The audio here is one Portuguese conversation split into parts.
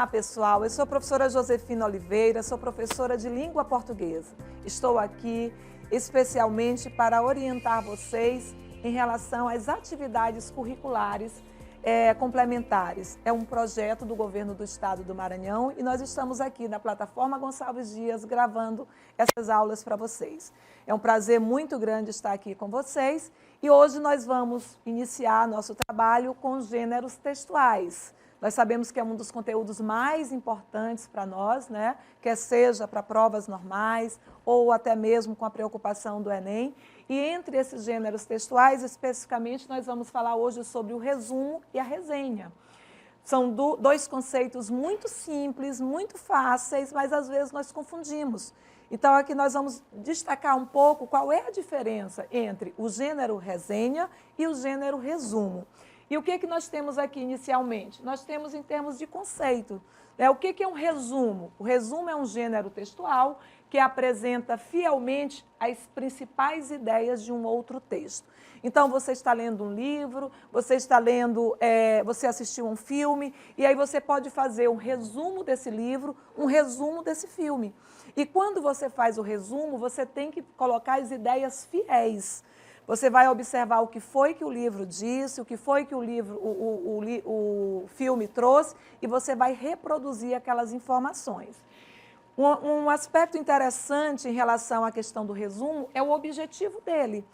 Olá, pessoal. Eu sou a professora Josefina Oliveira, sou professora de língua portuguesa. Estou aqui especialmente para orientar vocês em relação às atividades curriculares complementares. É um projeto do governo do estado do Maranhão e nós estamos aqui na plataforma Gonçalves Dias gravando essas aulas para vocês. É um prazer muito grande estar aqui com vocês e hoje nós vamos iniciar nosso trabalho com gêneros textuais. Nós sabemos que é um dos conteúdos mais importantes para nós, né? Quer seja para provas normais ou até mesmo com a preocupação do Enem. E entre esses gêneros textuais, especificamente, nós vamos falar hoje sobre o resumo e a resenha. São dois conceitos muito simples, muito fáceis, mas às vezes nós confundimos. Então, aqui nós vamos destacar um pouco qual é a diferença entre o gênero resenha e o gênero resumo. E o que nós temos aqui inicialmente? Nós temos em termos de conceito. O que é um resumo? O resumo é um gênero textual que apresenta fielmente as principais ideias de um outro texto. Então, você está lendo um livro, você está lendo, você assistiu um filme, e aí você pode fazer um resumo desse livro, um resumo desse filme. E quando você faz o resumo, você tem que colocar as ideias fiéis. Você vai observar o que foi que o livro disse, o que foi que o filme trouxe, e você vai reproduzir aquelas informações. Um aspecto interessante em relação à questão do resumo é o objetivo dele.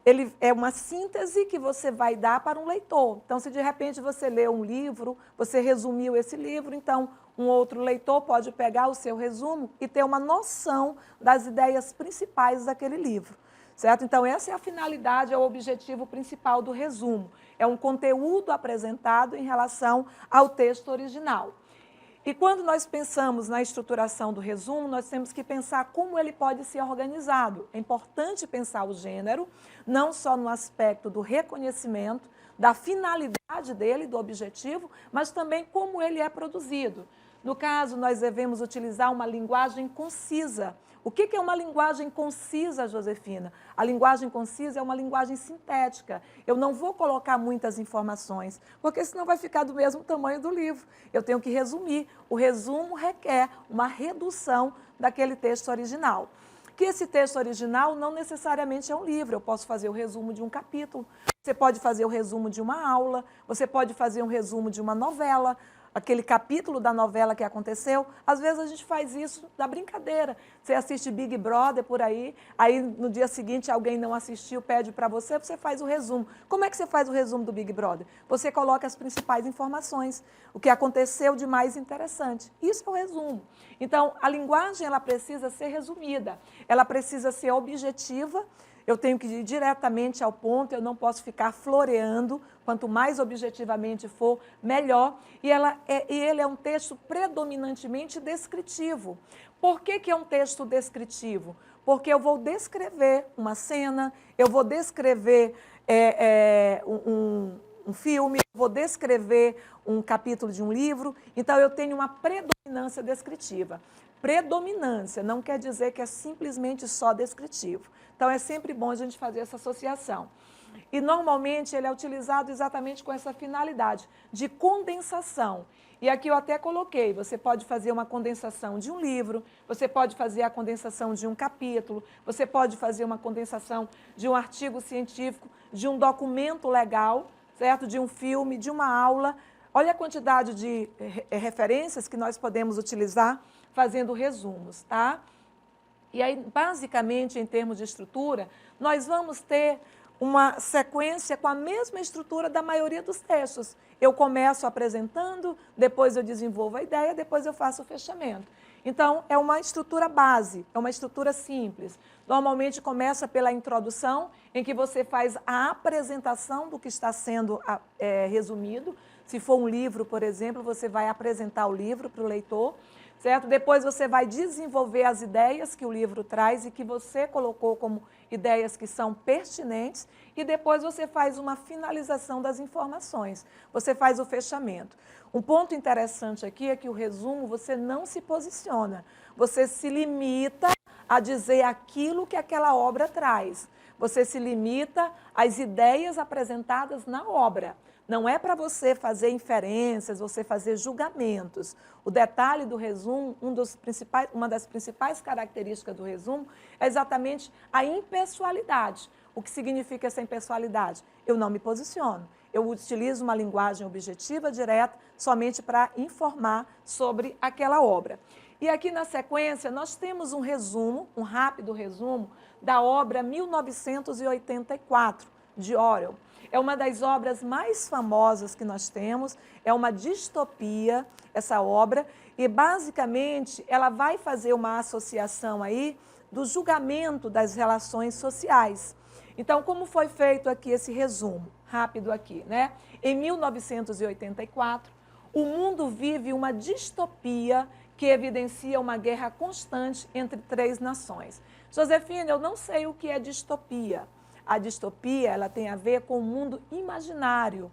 Ele é uma síntese que você vai dar para um leitor. Então, se de repente você lê um livro, você resumiu esse livro, então um outro leitor pode pegar o seu resumo e ter uma noção das ideias principais daquele livro. Certo? Então, essa é a finalidade, é o objetivo principal do resumo. É um conteúdo apresentado em relação ao texto original. E quando nós pensamos na estruturação do resumo, nós temos que pensar como ele pode ser organizado. É importante pensar o gênero, não só no aspecto do reconhecimento, da finalidade dele, do objetivo, mas também como ele é produzido. No caso, nós devemos utilizar uma linguagem concisa. O que é uma linguagem concisa, Josefina? A linguagem concisa é uma linguagem sintética. Eu não vou colocar muitas informações, porque senão vai ficar do mesmo tamanho do livro. Eu tenho que resumir. O resumo requer uma redução daquele texto original. Que esse texto original não necessariamente é um livro. Eu posso fazer o resumo de um capítulo, você pode fazer o resumo de uma aula, você pode fazer um resumo de uma novela, aquele capítulo da novela que aconteceu. Às vezes a gente faz isso da brincadeira. Você assiste Big Brother por aí no dia seguinte alguém não assistiu, pede para você, você faz o resumo. Como é que você faz o resumo do Big Brother? Você coloca as principais informações, o que aconteceu de mais interessante. Isso é o resumo. Então, a linguagem ela precisa ser resumida, ela precisa ser objetiva. Eu tenho que ir diretamente ao ponto, eu não posso ficar floreando, quanto mais objetivamente for, melhor. E ele é um texto predominantemente descritivo. Por que é um texto descritivo? Porque eu vou descrever uma cena, eu vou descrever um filme, eu vou descrever um capítulo de um livro, então eu tenho uma predominância descritiva. Predominância não quer dizer que é simplesmente só descritivo. Então, é sempre bom a gente fazer essa associação. E, normalmente, ele é utilizado exatamente com essa finalidade de condensação. E aqui eu até coloquei, você pode fazer uma condensação de um livro, você pode fazer a condensação de um capítulo, você pode fazer uma condensação de um artigo científico, de um documento legal, certo? De um filme, de uma aula. Olha a quantidade de referências que nós podemos utilizar fazendo resumos, tá? E aí, basicamente, em termos de estrutura, nós vamos ter uma sequência com a mesma estrutura da maioria dos textos. Eu começo apresentando, depois eu desenvolvo a ideia, depois eu faço o fechamento. Então, é uma estrutura base, é uma estrutura simples. Normalmente começa pela introdução, em que você faz a apresentação do que está sendo resumido. Se for um livro, por exemplo, você vai apresentar o livro para o leitor. Certo? Depois você vai desenvolver as ideias que o livro traz e que você colocou como ideias que são pertinentes e depois você faz uma finalização das informações, você faz o fechamento. Um ponto interessante aqui é que o resumo você não se posiciona, você se limita a dizer aquilo que aquela obra traz. Você se limita às ideias apresentadas na obra. Não é para você fazer inferências, você fazer julgamentos. O detalhe do resumo, uma das principais características do resumo é exatamente a impessoalidade. O que significa essa impessoalidade? Eu não me posiciono. Eu utilizo uma linguagem objetiva, direta, somente para informar sobre aquela obra. E aqui na sequência nós temos um resumo, um rápido resumo, da obra 1984, de Orwell. É uma das obras mais famosas que nós temos, é uma distopia, essa obra, e basicamente ela vai fazer uma associação aí do julgamento das relações sociais. Então, como foi feito aqui esse resumo, rápido aqui, né? Em 1984, o mundo vive uma distopia que evidencia uma guerra constante entre três nações. Josefina, eu não sei o que é distopia. A distopia, ela tem a ver com o mundo imaginário,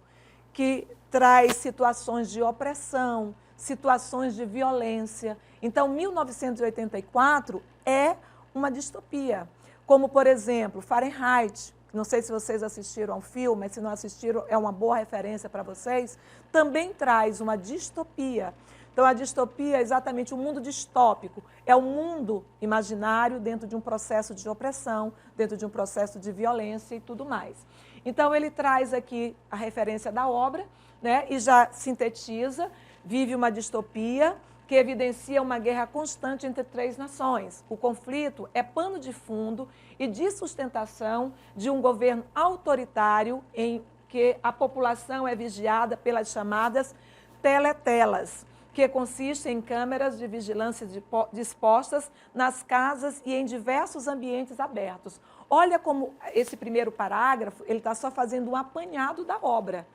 que traz situações de opressão, situações de violência. Então, 1984 é uma distopia. Como, por exemplo, Fahrenheit, não sei se vocês assistiram ao filme, mas se não assistiram, é uma boa referência para vocês, também traz uma distopia. Então, a distopia é exatamente o mundo distópico, é o mundo imaginário dentro de um processo de opressão, dentro de um processo de violência e tudo mais. Então, ele traz aqui a referência da obra, né, e já sintetiza, vive uma distopia que evidencia uma guerra constante entre três nações. O conflito é pano de fundo e de sustentação de um governo autoritário em que a população é vigiada pelas chamadas teletelas, que consiste em câmeras de vigilância dispostas nas casas e em diversos ambientes abertos. Olha como esse primeiro parágrafo, ele está só fazendo um apanhado da obra,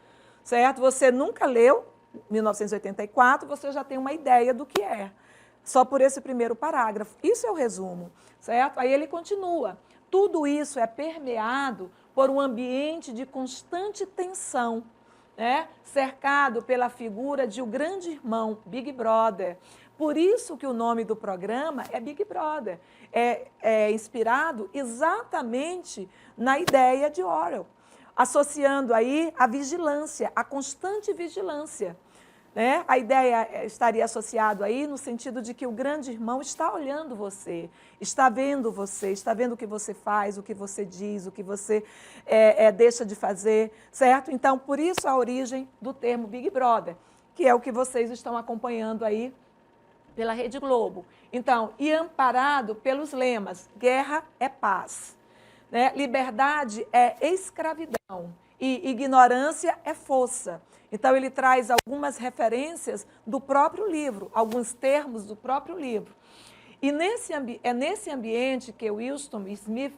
certo? Você nunca leu 1984, você já tem uma ideia do que é, só por esse primeiro parágrafo. Isso é o resumo, certo? Aí ele continua. Tudo isso é permeado por um ambiente de constante tensão, né? Cercado pela figura de o grande irmão, Big Brother. Por isso que o nome do programa é Big Brother. É inspirado exatamente na ideia de Orwell, associando aí a vigilância, a constante vigilância. Né? A ideia estaria associada aí no sentido de que o grande irmão está olhando você, está vendo o que você faz, o que você diz, o que você deixa de fazer, certo? Então, por isso a origem do termo Big Brother, que é o que vocês estão acompanhando aí pela Rede Globo. Então, e amparado pelos lemas, guerra é paz, né? Liberdade é escravidão e ignorância é força. Então, ele traz algumas referências do próprio livro, alguns termos do próprio livro. E é nesse ambiente que Winston Smith,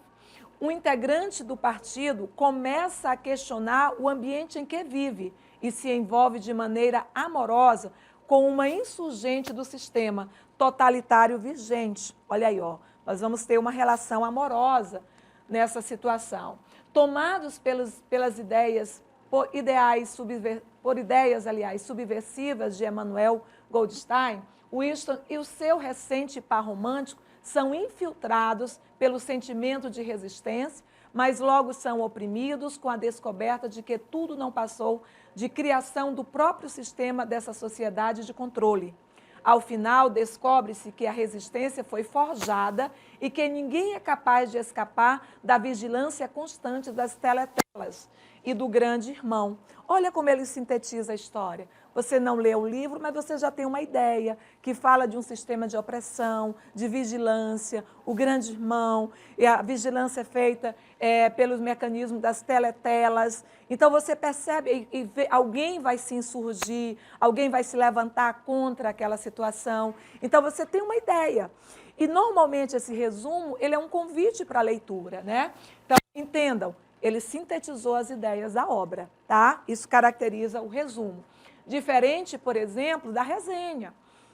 um integrante do partido, começa a questionar o ambiente em que vive e se envolve de maneira amorosa com uma insurgente do sistema totalitário vigente. Olha aí, ó, nós vamos ter uma relação amorosa nessa situação. Tomados pelas ideias, por ideias, subversivas de Emmanuel Goldstein, Winston e o seu recente par romântico são infiltrados pelo sentimento de resistência, mas logo são oprimidos com a descoberta de que tudo não passou de criação do próprio sistema dessa sociedade de controle. Ao final, descobre-se que a resistência foi forjada e que ninguém é capaz de escapar da vigilância constante das teletelas e do grande irmão. Olha como ele sintetiza a história. Você não lê o livro, mas você já tem uma ideia que fala de um sistema de opressão, de vigilância, o grande irmão, e a vigilância é feita pelos mecanismos das teletelas. Então você percebe e vê, alguém vai se insurgir, alguém vai se levantar contra aquela situação. Então você tem uma ideia. E normalmente esse resumo, ele é um convite para a leitura, né? Então entendam, ele sintetizou as ideias da obra, tá? Isso caracteriza o resumo. Diferente, por exemplo, da resenha.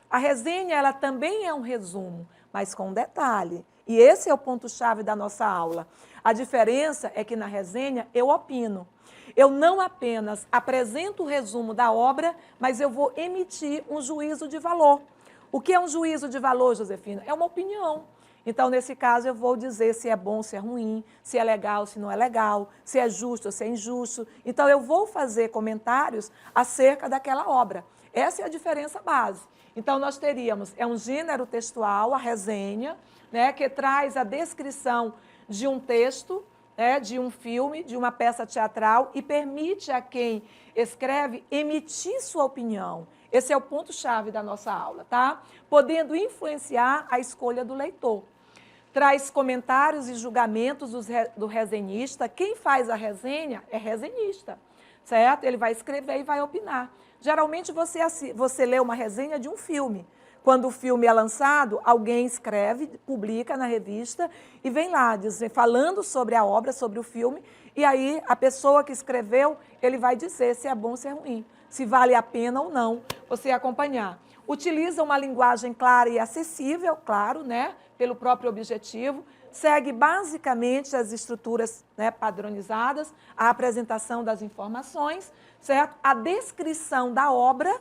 A resenha, ela também é um resumo, mas com um detalhe. E esse é o ponto-chave da nossa aula. A diferença é que na resenha eu opino. Eu não apenas apresento o resumo da obra, mas eu vou emitir um juízo de valor. O que é um juízo de valor, Josefina? É uma opinião. Então, nesse caso, eu vou dizer se é bom, se é ruim, se é legal, se não é legal, se é justo ou se é injusto. Então, eu vou fazer comentários acerca daquela obra. Essa é a diferença base. Então, nós teríamos, um gênero textual, a resenha, né, que traz a descrição de um texto, né, de um filme, de uma peça teatral e permite a quem escreve emitir sua opinião. Esse é o ponto-chave da nossa aula, tá? Podendo influenciar a escolha do leitor. Traz comentários e julgamentos do resenhista. Quem faz a resenha é resenhista, certo? Ele vai escrever e vai opinar. Geralmente você lê uma resenha de um filme. Quando o filme é lançado, alguém escreve, publica na revista e vem lá falando sobre a obra, sobre o filme, e aí a pessoa que escreveu, ele vai dizer se é bom ou se é ruim, se vale a pena ou não você acompanhar. Utiliza uma linguagem clara e acessível, claro, né, pelo próprio objetivo, segue basicamente as estruturas, né, padronizadas, a apresentação das informações, certo? A descrição da obra,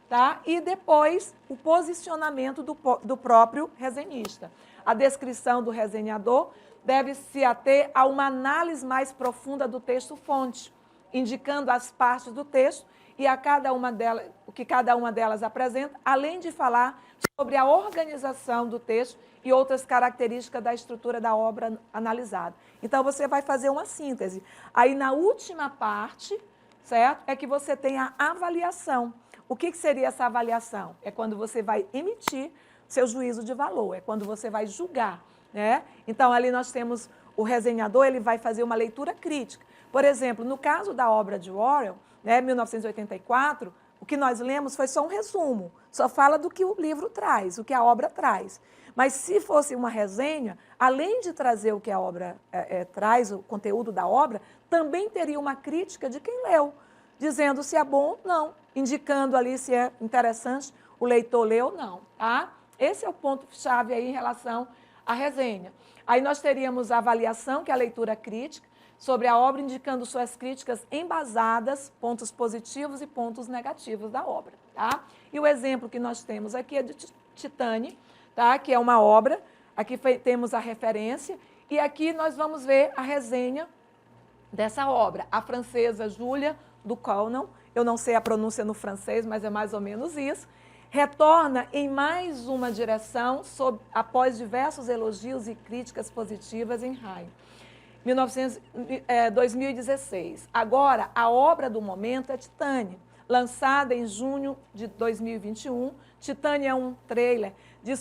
tá? E depois o posicionamento do próprio resenhista. A descrição do resenhador deve se ater a uma análise mais profunda do texto-fonte, indicando as partes do texto e a cada uma delas, o que cada uma delas apresenta, além de falar sobre a organização do texto e outras características da estrutura da obra analisada. Então, você vai fazer uma síntese. Aí, na última parte, certo? É que você tem a avaliação. O que seria essa avaliação? É quando você vai emitir seu juízo de valor, é quando você vai julgar, né? Então, ali nós temos o resenhador, ele vai fazer uma leitura crítica. Por exemplo, no caso da obra de Orwell, né, 1984, o que nós lemos foi só um resumo, só fala do que o livro traz, o que a obra traz. Mas se fosse uma resenha, além de trazer o que a obra traz, o conteúdo da obra, também teria uma crítica de quem leu, dizendo se é bom ou não, indicando ali se é interessante o leitor ler ou não, tá? Esse é o ponto-chave aí em relação à resenha. Aí nós teríamos a avaliação, que é a leitura crítica, sobre a obra, indicando suas críticas embasadas, pontos positivos e pontos negativos da obra, tá? E o exemplo que nós temos aqui é de Titane, tá? Que é uma obra, aqui temos a referência, e aqui nós vamos ver a resenha dessa obra, a francesa Julia Ducournau, eu não sei a pronúncia no francês, mas é mais ou menos isso, retorna em mais uma direção após diversos elogios e críticas positivas em Rai. 2016. Agora, a obra do momento é Titane, lançada em junho de 2021. Titane é um thriller de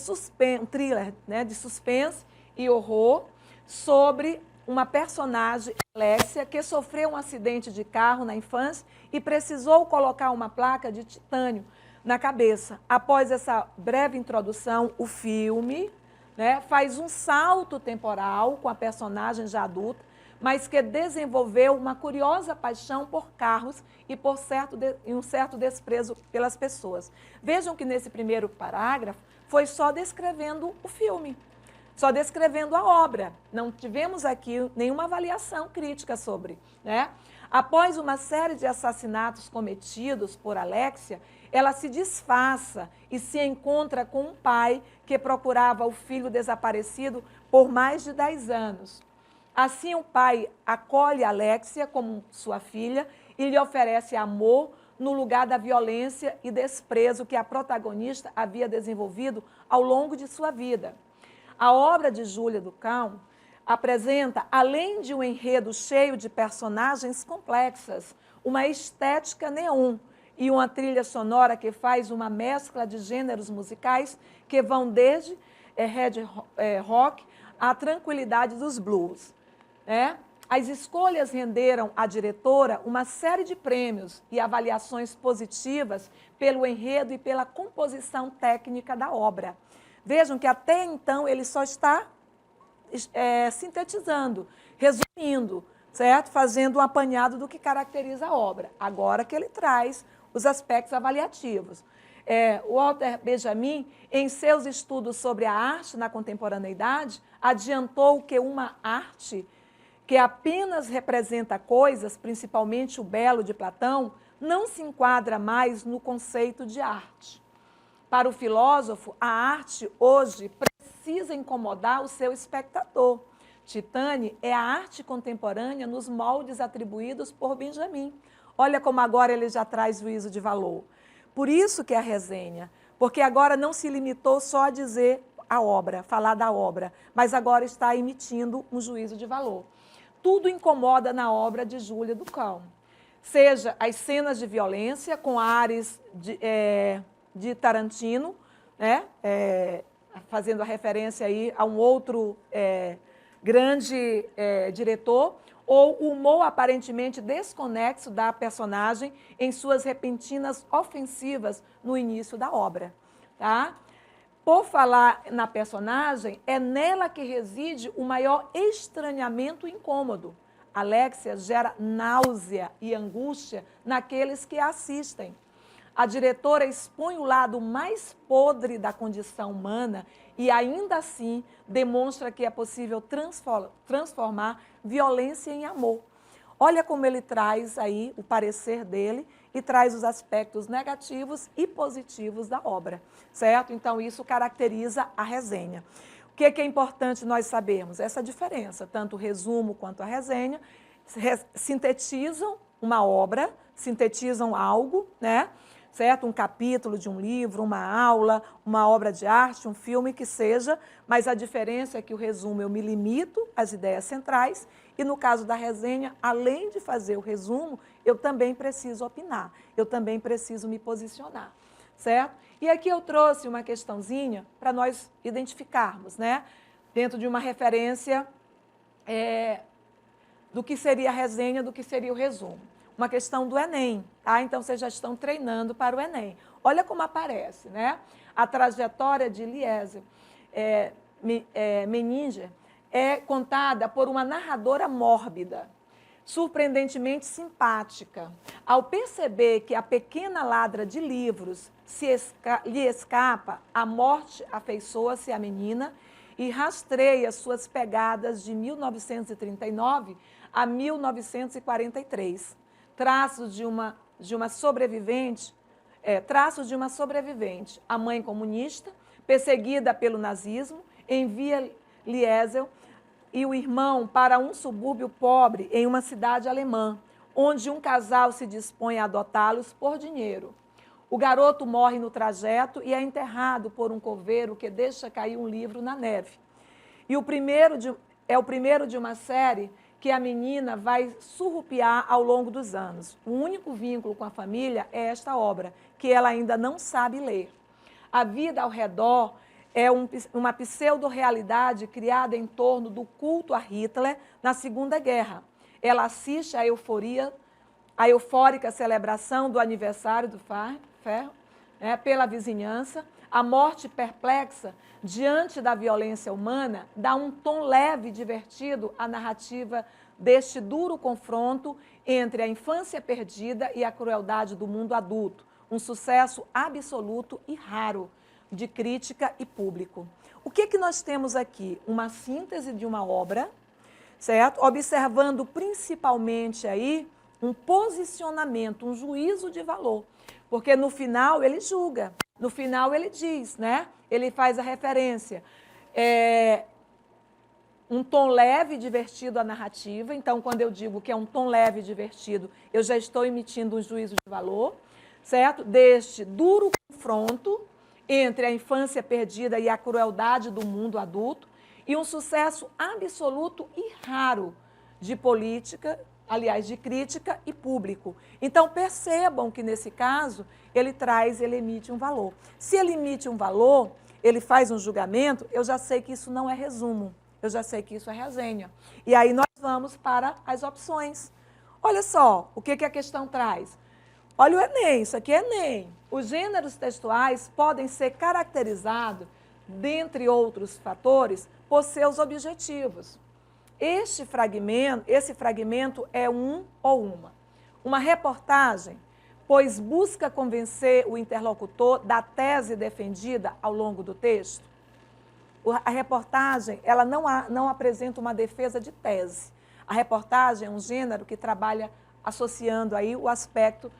suspense e horror sobre uma personagem, Alexia, que sofreu um acidente de carro na infância e precisou colocar uma placa de titânio na cabeça. Após essa breve introdução, o filme, né, faz um salto temporal com a personagem já adulta, mas que desenvolveu uma curiosa paixão por carros e por um certo desprezo pelas pessoas. Vejam que nesse primeiro parágrafo foi só descrevendo o filme, só descrevendo a obra. Não tivemos aqui nenhuma avaliação crítica sobre, né? Após uma série de assassinatos cometidos por Alexia, ela se disfarça e se encontra com um pai que procurava o filho desaparecido por mais de 10 anos. Assim, o pai acolhe Alexia como sua filha e lhe oferece amor no lugar da violência e desprezo que a protagonista havia desenvolvido ao longo de sua vida. A obra de Julia Ducournau apresenta, além de um enredo cheio de personagens complexas, uma estética neon e uma trilha sonora que faz uma mescla de gêneros musicais que vão desde rock à tranquilidade dos blues, né? As escolhas renderam à diretora uma série de prêmios e avaliações positivas pelo enredo e pela composição técnica da obra. Vejam que até então ele só está sintetizando, resumindo, certo? Fazendo um apanhado do que caracteriza a obra. Agora que ele traz os aspectos avaliativos. Walter Benjamin, em seus estudos sobre a arte na contemporaneidade, adiantou que uma arte que apenas representa coisas, principalmente o belo de Platão, não se enquadra mais no conceito de arte. Para o filósofo, a arte hoje precisa incomodar o seu espectador. Titane é a arte contemporânea nos moldes atribuídos por Benjamin. Olha como agora ele já traz juízo de valor. Por isso que é a resenha, porque agora não se limitou só a dizer a obra, falar da obra, mas agora está emitindo um juízo de valor. Tudo incomoda na obra de Júlia do Cão. Seja as cenas de violência com ares de Tarantino, né? Fazendo a referência aí a um outro grande diretor, ou o humor aparentemente desconexo da personagem em suas repentinas ofensivas no início da obra. Tá? Por falar na personagem, é nela que reside o maior estranhamento e incômodo. Alexia gera náusea e angústia naqueles que a assistem. A diretora expõe o lado mais podre da condição humana e, ainda assim, demonstra que é possível transformar violência em amor. Olha como ele traz aí o parecer dele e traz os aspectos negativos e positivos da obra, certo? Então, isso caracteriza a resenha. O que é importante nós sabermos? Essa diferença, tanto o resumo quanto a resenha, sintetizam uma obra, sintetizam algo, né? Certo? Um capítulo de um livro, uma aula, uma obra de arte, um filme que seja, mas a diferença é que o resumo eu me limito às ideias centrais e no caso da resenha, além de fazer o resumo, eu também preciso opinar, eu também preciso me posicionar, certo? E aqui eu trouxe uma questãozinha para nós identificarmos, né? Dentro de uma referência do que seria a resenha, do que seria o resumo. Uma questão do Enem, tá? Então, vocês já estão treinando para o Enem. Olha como aparece, né? A trajetória de Eliezer Menninger é contada por uma narradora mórbida, surpreendentemente simpática. Ao perceber que a pequena ladra de livros lhe escapa, a morte afeiçoa-se à menina e rastreia suas pegadas de 1939 a 1943. Traços de uma sobrevivente, a mãe comunista, perseguida pelo nazismo, envia Liesel e o irmão para um subúrbio pobre em uma cidade alemã, onde um casal se dispõe a adotá-los por dinheiro. O garoto morre no trajeto e é enterrado por um coveiro que deixa cair um livro na neve. E é o primeiro de uma série que a menina vai surrupiar ao longo dos anos. O único vínculo com a família é esta obra, que ela ainda não sabe ler. A vida ao redor é uma pseudo-realidade criada em torno do culto a Hitler na Segunda Guerra. Ela assiste à eufórica celebração do aniversário do ferro, pela vizinhança. A morte perplexa diante da violência humana dá um tom leve e divertido à narrativa deste duro confronto entre a infância perdida e a crueldade do mundo adulto. Um sucesso absoluto e raro de crítica e público. O que nós temos aqui? Uma síntese de uma obra, certo? Observando principalmente aí um posicionamento, um juízo de valor. Porque no final ele julga, no final ele diz, né? Ele faz a referência. Um tom leve e divertido à narrativa. Então, quando eu digo que é um tom leve e divertido, eu já estou emitindo um juízo de valor, certo? Deste duro confronto entre a infância perdida e a crueldade do mundo adulto e um sucesso absoluto e raro de política, aliás, de crítica e público. Então, percebam que, nesse caso, ele emite um valor. Se ele emite um valor, ele faz um julgamento, eu já sei que isso não é resumo, eu já sei que isso é resenha. E aí nós vamos para as opções. Olha só, o que a questão traz? Olha o Enem, isso aqui é Enem. Os gêneros textuais podem ser caracterizados, dentre outros fatores, por seus objetivos. Esse fragmento é um ou uma reportagem, pois busca convencer o interlocutor da tese defendida ao longo do texto. A reportagem ela não apresenta uma defesa de tese. A reportagem é um gênero que trabalha associando aí o aspecto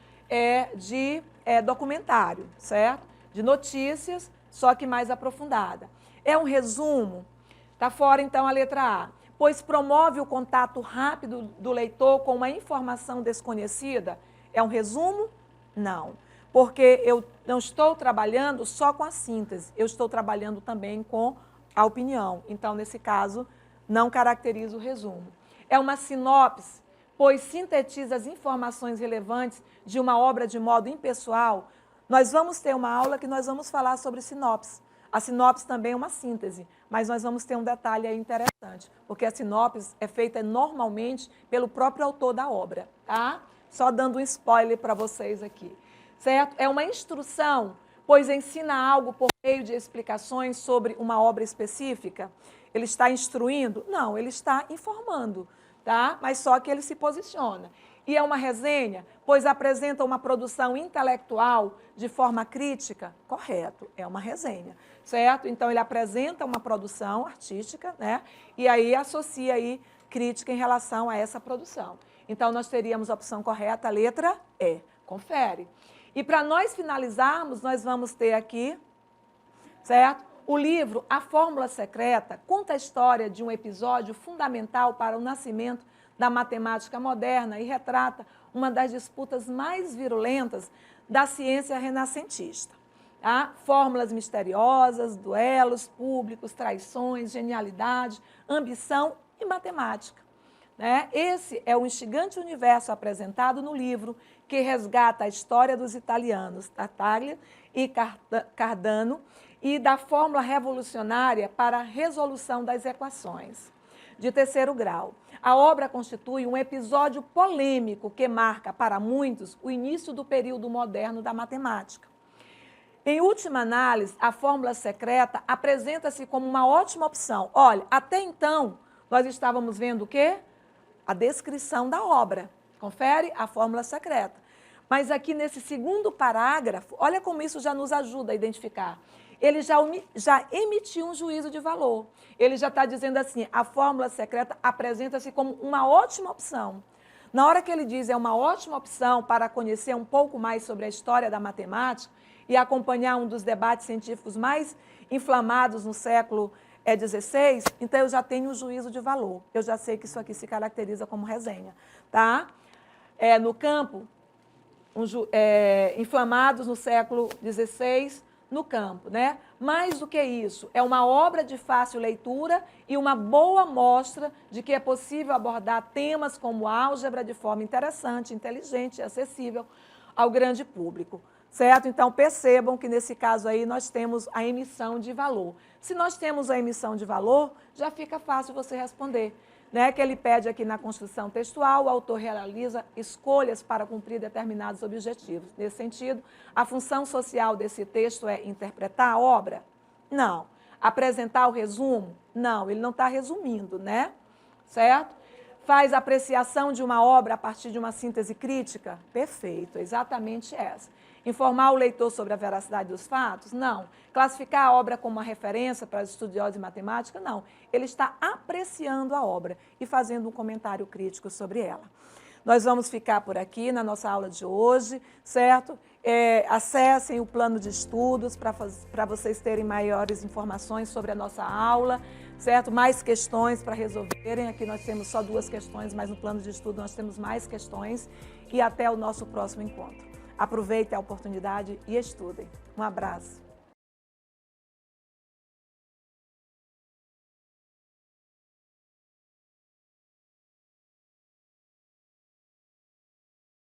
de documentário, certo? De notícias, só que mais aprofundada. É um resumo? Está fora, então, a letra A. Pois promove o contato rápido do leitor com uma informação desconhecida. É um resumo? Não. Porque eu não estou trabalhando só com a síntese, eu estou trabalhando também com a opinião. Então, nesse caso, não caracteriza o resumo. É uma sinopse, pois sintetiza as informações relevantes de uma obra de modo impessoal. Nós vamos ter uma aula que nós vamos falar sobre sinopse. A sinopse também é uma síntese, mas nós vamos ter um detalhe aí interessante, porque a sinopse é feita normalmente pelo próprio autor da obra, tá? Só dando um spoiler para vocês aqui, certo? É uma instrução, pois ensina algo por meio de explicações sobre uma obra específica. Ele está instruindo? Não, ele está informando, tá? Mas só que ele se posiciona. E é uma resenha, pois apresenta uma produção intelectual de forma crítica? Correto, é uma resenha, certo? Então, ele apresenta uma produção artística, né? E aí associa aí crítica em relação a essa produção. Então, nós teríamos a opção correta, a letra E. Confere. E para nós finalizarmos, nós vamos ter aqui, certo? O livro A Fórmula Secreta conta a história de um episódio fundamental para o nascimento da matemática moderna e retrata uma das disputas mais virulentas da ciência renascentista. Tá? Fórmulas misteriosas, duelos públicos, traições, genialidade, ambição e matemática. Né? Esse é o instigante universo apresentado no livro, que resgata a história dos italianos Tartaglia e Cardano e da fórmula revolucionária para a resolução das equações de terceiro grau. A obra constitui um episódio polêmico que marca, para muitos, o início do período moderno da matemática. Em última análise, a fórmula secreta apresenta-se como uma ótima opção. Olha, até então, nós estávamos vendo o quê? A descrição da obra. Confere a fórmula secreta. Mas aqui nesse segundo parágrafo, olha como isso já nos ajuda a identificar. Ele já emitiu um juízo de valor. Ele já está dizendo assim, a fórmula secreta apresenta-se como uma ótima opção. Na hora que ele diz é uma ótima opção para conhecer um pouco mais sobre a história da matemática e acompanhar um dos debates científicos mais inflamados no século XVI, então eu já tenho um juízo de valor. Eu já sei que isso aqui se caracteriza como resenha. Tá? No campo, inflamados no século XVI, no campo, né? Mais do que isso, é uma obra de fácil leitura e uma boa mostra de que é possível abordar temas como álgebra de forma interessante, inteligente e acessível ao grande público, certo? Então, percebam que nesse caso aí nós temos a emissão de valor. Se nós temos a emissão de valor, já fica fácil você responder. Né, que ele pede aqui na construção textual, o autor realiza escolhas para cumprir determinados objetivos. Nesse sentido, a função social desse texto é interpretar a obra? Não. Apresentar o resumo? Não, ele não está resumindo, né? Certo? Faz apreciação de uma obra a partir de uma síntese crítica? Perfeito, exatamente essa. Informar o leitor sobre a veracidade dos fatos? Não. Classificar a obra como uma referência para os estudiosos de matemática? Não. Ele está apreciando a obra e fazendo um comentário crítico sobre ela. Nós vamos ficar por aqui na nossa aula de hoje, certo? Acessem o plano de estudos para vocês terem maiores informações sobre a nossa aula, certo? Mais questões para resolverem. Aqui nós temos só 2 questões, mas no plano de estudo nós temos mais questões. E até o nosso próximo encontro. Aproveitem a oportunidade e estudem. Um abraço.